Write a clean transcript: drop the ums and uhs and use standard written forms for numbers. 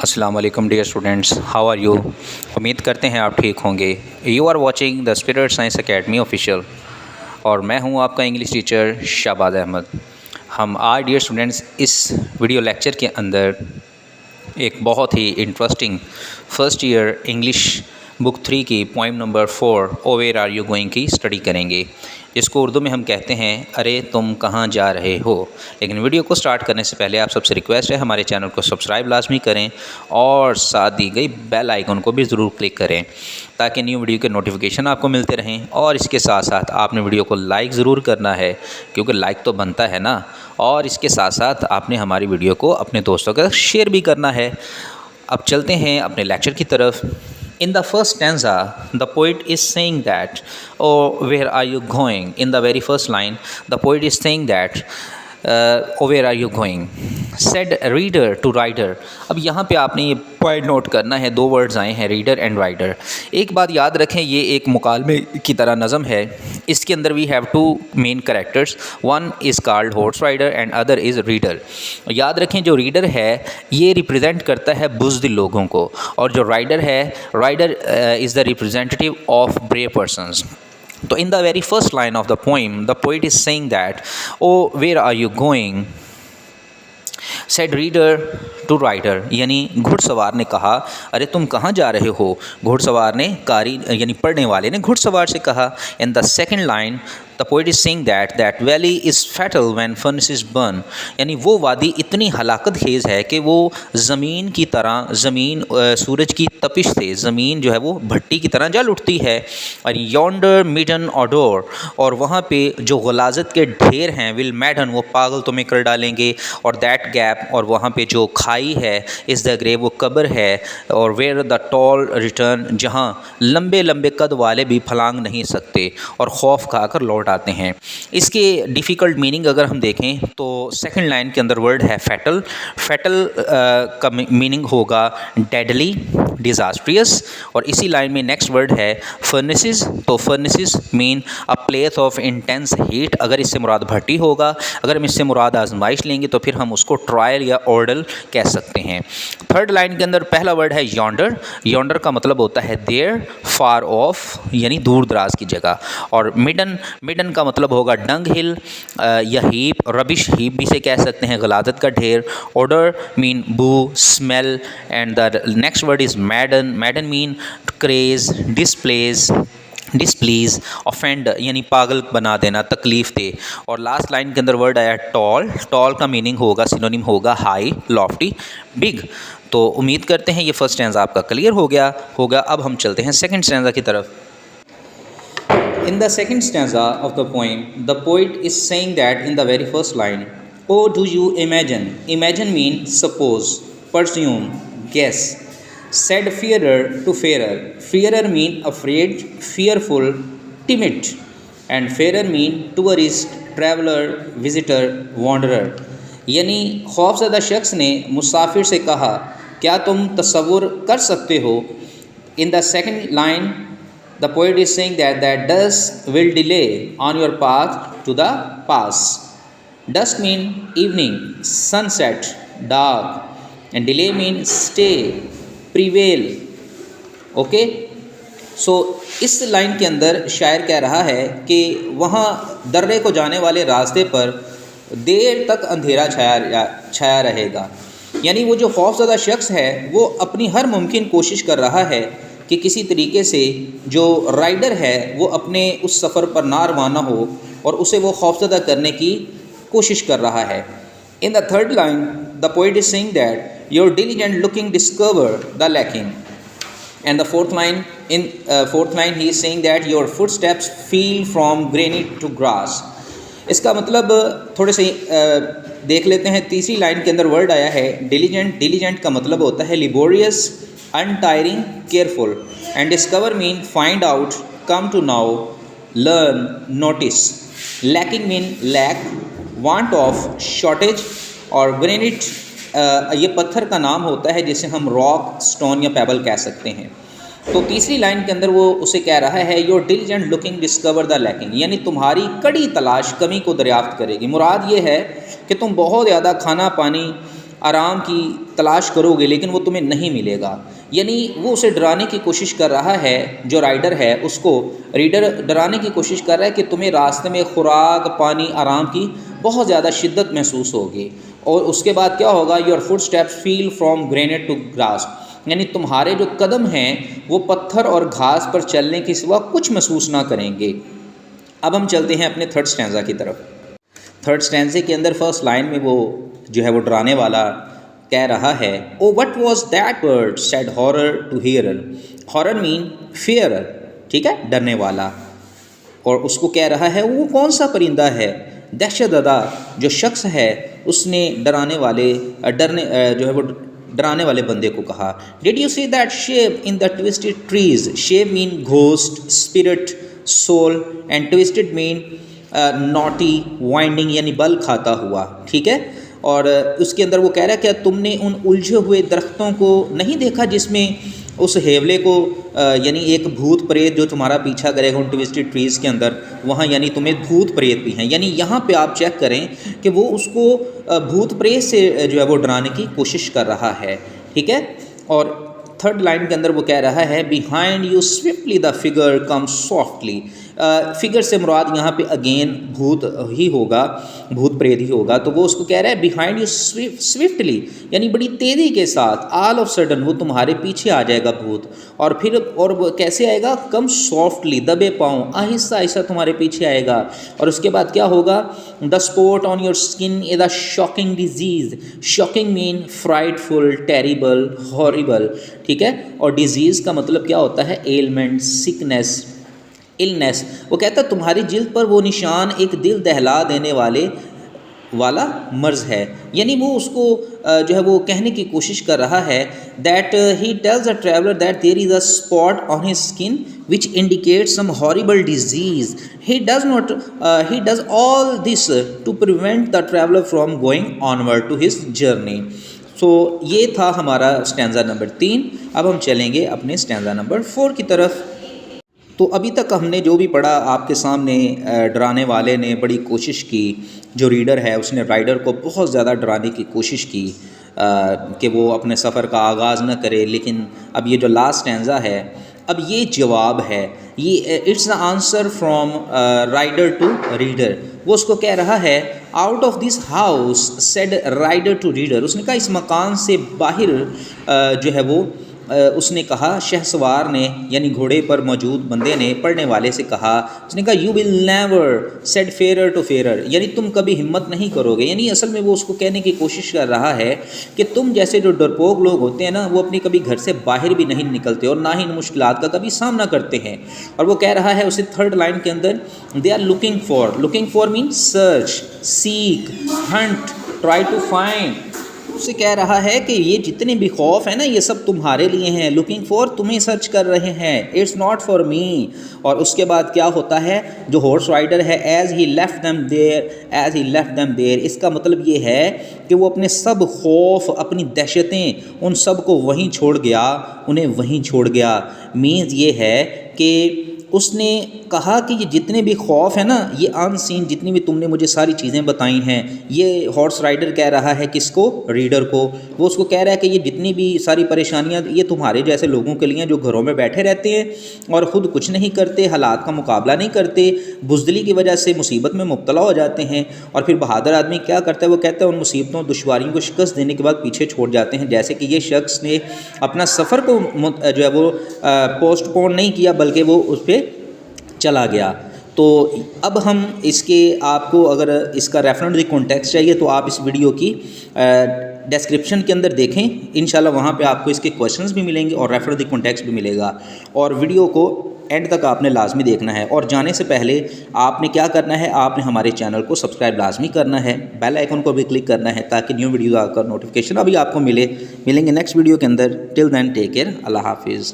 अस्सलाम वालेकुम dear students, how are you. उम्मीद करते हैं आप ठीक होंगे। You are watching the Spirit Science Academy official और मैं हूं आपका इंग्लिश टीचर शाहबाज अहमद। हम आज डियर स्टूडेंट्स इस वीडियो लेक्चर के अंदर एक बहुत ही interesting first year English book 3 की point number 4 O where are you going की स्टडी करेंगे, जिसको उर्दू में हम कहते हैं अरे तुम कहाँ जा रहे हो। लेकिन वीडियो को स्टार्ट करने से पहले आप सबसे रिक्वेस्ट है हमारे चैनल को सब्सक्राइब लाजमी करें और साथ दी गई बेल आइकन को भी ज़रूर क्लिक करें ताकि न्यू वीडियो के नोटिफिकेशन आपको मिलते रहें। और इसके साथ साथ आपने वीडियो को लाइक ज़रूर करना है क्योंकि लाइक तो बनता है ना। और इसके साथ साथ आपने हमारी वीडियो को अपने दोस्तों के साथ शेयर भी करना है। अब चलते हैं अपने लेक्चर की तरफ। In the first stanza, the poet is saying that, "Oh, where are you going?" In the very first line, the poet is saying that, "Oh, where are you going?" Said reader to writer. अब यहाँ पे आपने ये point note करना है, दो words आए हैं रीडर एंड राइटर। एक बात याद रखें, ये एक मुकालमे की तरह नज़म है। इसके अंदर we have two main characters, one is called horse rider and other is reader. याद रखें जो रीडर है ये रिप्रेजेंट करता है बुज़दिल लोगों को, और जो राइडर है, rider is the representative of brave persons. तो in the very first line of the poem the poet is saying that, O where are you going, said reader to rider, यानी घुड़सवार ने कहा अरे तुम कहाँ जा रहे हो। घुड़सवार ने, कारी यानी पढ़ने वाले ने घुड़सवार से कहा। In the second line the poet is saying that valley is fatal when furnaces burn, यानी वो वादी इतनी हलाकत खेज़ है कि वो ज़मीन की तरह, ज़मीन सूरज की तपिश से ज़मीन जो है वो भट्टी की तरह जल उठती है। और यॉन्डर मिडन ऑडोर, और वहाँ पे जो गलाजत के ढेर हैं, विल मैडन, वो पागल तुम्हें कर डालेंगे। और दैट गैप, और वहाँ पे जो खाई है, इज़ द ग्रेव, वो कब्र है। और वेयर द टॉल रिटर्न, जहाँ लंबे लंबे कद वाले भी फलांग नहीं सकते और खौफ खाकर लौट आते हैं। इसके डिफ़िकल्ट मीनिंग अगर हम देखें तो सेकंड लाइन के अंदर वर्ड है फैटल। फैटल का मीनिंग होगा डेडली, डिज़ास्ट्रियस। और इसी लाइन में नेक्स्ट वर्ड है फर्नेसेस। तो furnaces mean a place of intense heat, अगर इससे मुराद भट्टी होगा। अगर हम इससे मुराद आजमाइश लेंगे तो फिर हम उसको ट्रायल या ऑर्डर कह सकते हैं। थर्ड लाइन के अंदर पहला वर्ड है यॉन्डर। यॉन्डर का मतलब होता है देयर, फार ऑफ, यानी दूर दराज की जगह। और मिडन, मिडन का मतलब होगा डंग हिल या हीप, रबिश हीप भी से कह सकते हैं, गलादत का ढेर। ऑर्डर मीन बू, smell. And the next word is madden. Madden mean craze, displease, offend, यानी पागल बना देना, तकलीफ़ दे। और लास्ट लाइन के अंदर वर्ड आया टॉल। टॉल का मीनिंग होगा, सिनोनिम होगा हाई, लॉफ्टी, बिग। तो उम्मीद करते हैं ये फर्स्ट स्टैंजा आपका क्लियर हो गया होगा। अब हम चलते हैं सेकंड स्टैंजा की तरफ। In the second stanza of the poem, the poet is saying that in the very first line, "Oh, do you imagine?" Imagine means suppose, presume, guess. Said fearer to fairer. Fearer mean afraid, fearful, timid. And fairer mean tourist, traveler, visitor, wanderer. यानी खौफज़दा शख्स ने मुसाफिर से कहा क्या तुम तसव्वुर कर सकते हो। In the second line the poet is saying that dusk will delay on your path to the pass. Dusk mean evening, sunset, dark, and delay mean stay, prevail. Okay? So इस लाइन के अंदर शायर कह रहा है कि वहाँ दर्रे को जाने वाले रास्ते पर देर तक अंधेरा छाया रहेगा। यानी वो जो खौफज़दा शख्स है वो अपनी हर मुमकिन कोशिश कर रहा है कि किसी तरीके से जो राइडर है वो अपने उस सफ़र पर ना रवाना हो और उसे वो खौफज़दा करने की कोशिश कर रहा है। In the third line the poet is saying that your diligent looking discover the lacking. And the fourth line he is saying that your footsteps feel from granite to grass. इसका मतलब थोड़े से देख लेते हैं। तीसरी लाइन के अंदर वर्ड आया है डिलीजेंट। डिलीजेंट का मतलब होता है लिबोरियस, untiring, careful. And discover mean find out, come to know, learn, notice. Lacking mean lack, want of, shortage. और granite ये पत्थर का नाम होता है जिसे हम रॉक, स्टोन या पेबल कह सकते हैं। तो तीसरी लाइन के अंदर वो उसे कह रहा है your diligent looking discover the lacking, यानी तुम्हारी कड़ी तलाश कमी को दरियाफ्त करेगी। मुराद ये है कि तुम बहुत ज़्यादा खाना पानी आराम की तलाश करोगे लेकिन वो तुम्हें नहीं मिलेगा। यानी वो उसे डराने की कोशिश कर रहा है, जो राइडर है उसको रीडर डराने की कोशिश कर रहा है कि तुम्हें रास्ते में खुराक, पानी, आराम की बहुत ज़्यादा शिद्दत महसूस होगी। और उसके बाद क्या होगा, your foot steps feel from grenade to grass, यानी तुम्हारे जो कदम हैं वो पत्थर और घास पर चलने के सिवा कुछ महसूस ना करेंगे। अब हम चलते हैं अपने थर्ड स्टैंजा की तरफ। थर्ड स्टैंजे के अंदर फर्स्ट लाइन में वो जो है वो डराने वाला कह रहा है, O what was that word said horror to hearer. Horror mean fear, ठीक है, डरने वाला। और उसको कह रहा है वो कौन सा परिंदा है। दहशतज़दा जो शख्स है उसने डराने वाले जो है वो डराने वाले बंदे को कहा, did you see that shape in the twisted trees. Shape mean ghost, spirit, soul, and twisted mean naughty, winding यानी बल खाता हुआ, ठीक है। और उसके अंदर वो कह रहा है क्या तुमने उन उलझे हुए दरख्तों को नहीं देखा जिसमें उस हेवले को यानी एक भूत प्रेत जो तुम्हारा पीछा करेगा उन ट्विस्टेड ट्रीज़ के अंदर, वहाँ यानी तुम्हें भूत प्रेत भी हैं। यानी यहाँ पे आप चेक करें कि वो उसको भूत प्रेत से जो है वो डराने की कोशिश कर रहा है, ठीक है। और थर्ड लाइन के अंदर वो कह रहा है, behind you swiftly the figure come softly. Figure से मुराद यहाँ पे अगेन भूत ही होगा, भूत प्रेत ही होगा। तो वो उसको कह रहा है बिहाइंड यू स्विफ्टली, यानी बड़ी तेज़ी के साथ, ऑल ऑफ सडन वो तुम्हारे पीछे आ जाएगा भूत। और फिर और वो कैसे आएगा, कम सॉफ्टली, दबे पाँव, आहिस्ता आहिस्ता तुम्हारे पीछे आएगा। और उसके बाद क्या होगा, the spot on your skin is a shocking disease. Shocking mean frightful, terrible, horrible, ठीक है। और डिजीज़ का मतलब क्या होता है, एलमेंट, सिकनेस, इलनेस। वो कहता है तुम्हारी जिल्द पर वो निशान एक दिल दहला देने वाला मर्ज़ है। यानी वो उसको जो है वो कहने की कोशिश कर रहा है that he tells the traveller that there is a spot on his skin which indicates some horrible disease. He does all this to prevent the traveller from going onward to his journey. So ये था हमारा stanza number 3। अब हम चलेंगे अपने stanza number 4 की तरफ। तो अभी तक हमने जो भी पढ़ा आपके सामने, डराने वाले ने बड़ी कोशिश की, जो रीडर है उसने राइडर को बहुत ज़्यादा डराने की कोशिश की कि वो अपने सफ़र का आगाज़ न करे। लेकिन अब ये जो लास्ट स्टैंजा है, अब ये जवाब है, ये it's the answer from rider to reader. वो उसको कह रहा है, out of this house said rider to reader. उसने कहा इस मकान से बाहर जो है वो उसने कहा, शहसवार ने यानी घोड़े पर मौजूद बंदे ने पढ़ने वाले से कहा, उसने कहा you will never said farer to farer, यानी तुम कभी हिम्मत नहीं करोगे। यानी असल में वो उसको कहने की कोशिश कर रहा है कि तुम जैसे जो डरपोक लोग होते हैं ना, वो अपनी कभी घर से बाहर भी नहीं निकलते और ना ही इन मुश्किलात का कभी सामना करते हैं। और वो कह रहा है उसे थर्ड लाइन के अंदर, they are looking for mean search, seek, hunt, try to find. उससे कह रहा है कि ये जितने भी खौफ है ना, ये सब तुम्हारे लिए हैं। लुकिंग फॉर, तुम्हें सर्च कर रहे हैं, इट्स नॉट फॉर मी। और उसके बाद क्या होता है, जो हॉर्स राइडर है, as he left them there, इसका मतलब ये है कि वो अपने सब खौफ, अपनी दहशतें, उन सब को वहीं छोड़ गया, उन्हें वहीं छोड़ गया। मीन्स ये है कि उसने कहा कि ये जितने भी खौफ है ना, ये अनसीन, जितनी भी तुमने मुझे सारी चीज़ें बताई हैं, ये हॉर्स राइडर कह रहा है किसको, रीडर को। वो उसको कह रहा है कि ये जितनी भी सारी परेशानियां ये तुम्हारे जैसे लोगों के लिए जो घरों में बैठे रहते हैं और ख़ुद कुछ नहीं करते, हालात का मुकाबला नहीं करते, बुज़दिली की वजह से मुसीबत में मुब्तला हो जाते हैं। और फिर बहादुर आदमी क्या करता है, वो कहता है उन मुसीबतों, दुश्वारियों को शिकस्त देने के बाद पीछे छोड़ जाते हैं। जैसे कि ये शख्स ने अपना सफ़र को जो है वो पोस्टपोन नहीं किया, बल्कि वो उस पर चला गया। तो अब हम इसके, आपको अगर इसका रेफरेंस कॉन्टेक्स्ट चाहिए तो आप इस वीडियो की डिस्क्रिप्शन के अंदर देखें, इंशाल्लाह वहाँ पे आपको इसके क्वेश्चंस भी मिलेंगे और रेफरेंस कॉन्टेक्स्ट भी मिलेगा। और वीडियो को एंड तक आपने लाजमी देखना है। और जाने से पहले आपने क्या करना है, आपने हमारे चैनल को सब्सक्राइब लाजमी करना है, बेल आइकन को भी क्लिक करना है ताकि न्यू वीडियो आकर नोटिफिकेशन अभी आपको मिलेंगे नेक्स्ट वीडियो के अंदर। टिल देन टेक केयर, अल्लाह हाफिज़।